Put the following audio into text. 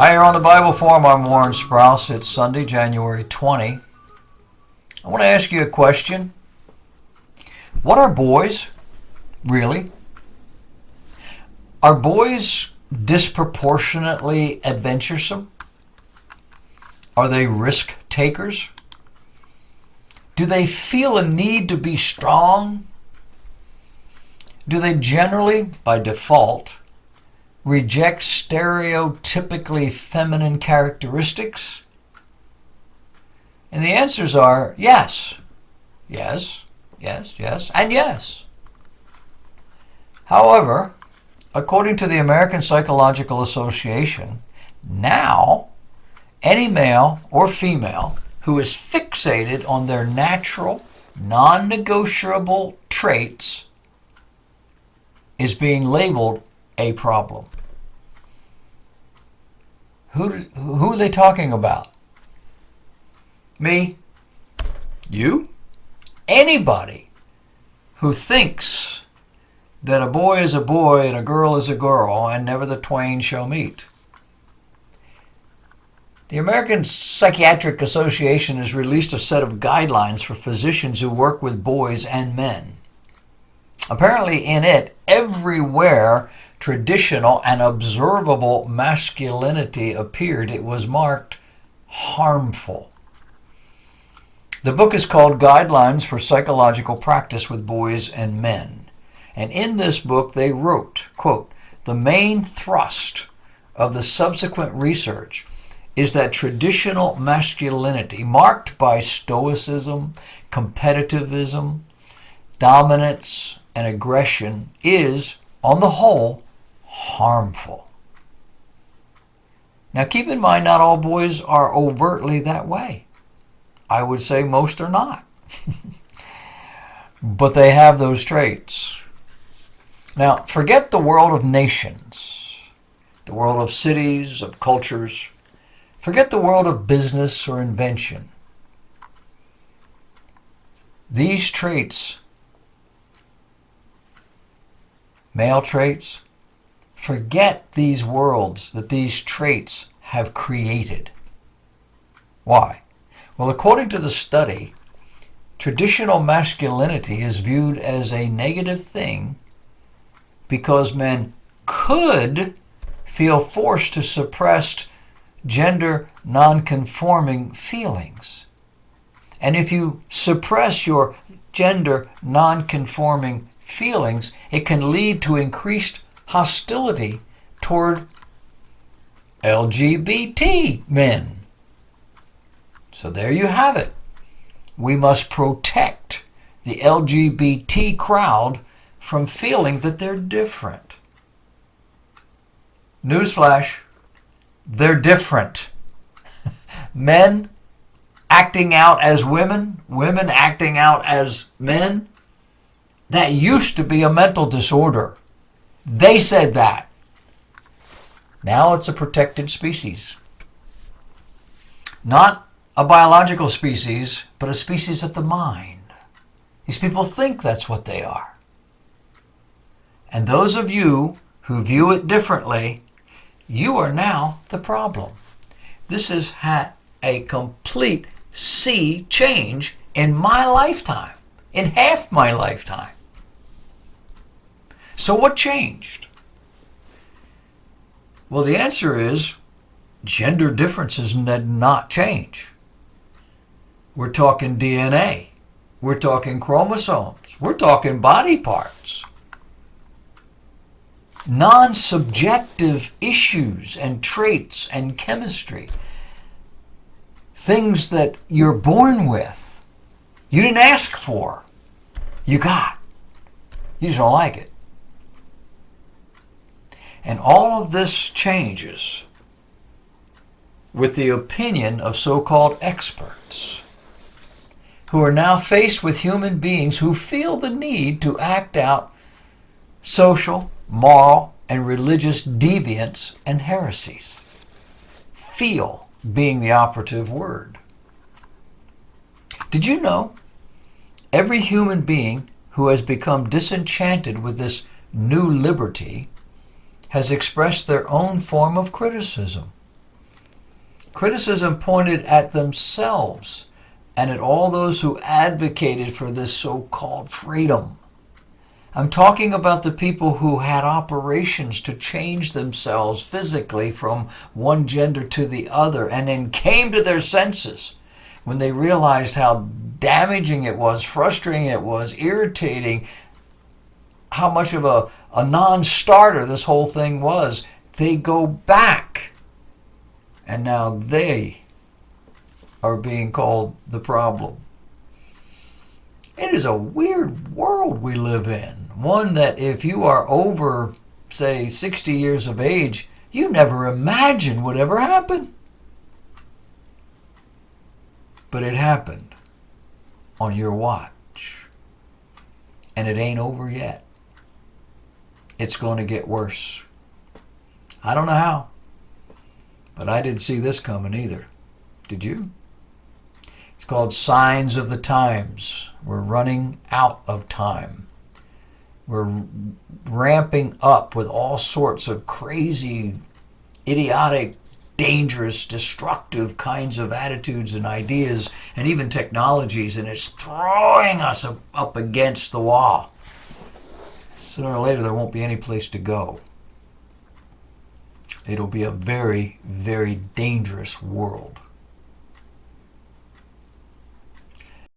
Hi, you're on the Bible Forum. I'm Warren Sprouse. It's Sunday, January 20. I want to ask you a question. What are boys, really? Are boys disproportionately adventuresome? Are they risk takers? Do they feel a need to be strong? Do they generally, by default, reject stereotypically feminine characteristics? And the answers are yes, yes, yes, yes, and yes. However, according to the American Psychological Association, now any male or female who is fixated on their natural, non-negotiable traits is being labeled a problem. Who are they talking about? Me? You? Anybody who thinks that a boy is a boy and a girl is a girl and never the twain shall meet. The American Psychiatric Association has released a set of guidelines for physicians who work with boys and men. Apparently in it, everywhere traditional and observable masculinity appeared, it was marked harmful. The book is called Guidelines for Psychological Practice with Boys and Men. And in this book they wrote, quote, "The main thrust of the subsequent research is that traditional masculinity, marked by stoicism, competitivism, dominance, and aggression, is, on the whole, harmful." Now keep in mind, not all boys are overtly that way. I would say most are not. But they have those traits. Now, forget the world of nations, the world of cities, of cultures. Forget the world of business or invention. These traits, male traits, forget these worlds that these traits have created. Why? Well, according to the study, traditional masculinity is viewed as a negative thing because men could feel forced to suppress gender non-conforming feelings. And if you suppress your gender non-conforming feelings, it can lead to increased hostility toward LGBT men. So there you have it. We must protect the LGBT crowd from feeling that they're different. Newsflash, they're different. Men acting out as women, women acting out as men, that used to be a mental disorder. They said that. Now it's a protected species. Not a biological species, but a species of the mind. These people think that's what they are. And those of you who view it differently, you are now the problem. This has had a complete sea change in my lifetime, in half my lifetime. So what changed? Well, the answer is gender differences did not change. We're talking DNA. We're talking chromosomes. We're talking body parts. Non-subjective issues and traits and chemistry. Things that you're born with. You didn't ask for. You got. You just don't like it. And all of this changes with the opinion of so-called experts who are now faced with human beings who feel the need to act out social, moral, and religious deviance and heresies. Feel being the operative word. Did you know every human being who has become disenchanted with this new liberty has expressed their own form of criticism? Criticism pointed at themselves and at all those who advocated for this so-called freedom. I'm talking about the people who had operations to change themselves physically from one gender to the other and then came to their senses when they realized how damaging it was, frustrating it was, irritating, how much of a non-starter this whole thing was. They go back, and now they are being called the problem. It is a weird world we live in. One that if you are over, say, 60 years of age, you never imagined would ever happen. But it happened on your watch. And it ain't over yet. It's going to get worse. I don't know how, but I didn't see this coming either. Did you? It's called Signs of the Times. We're running out of time. We're ramping up with all sorts of crazy, idiotic, dangerous, destructive kinds of attitudes and ideas and even technologies, and it's throwing us up against the wall. Sooner or later, there won't be any place to go. It'll be a very, very dangerous world.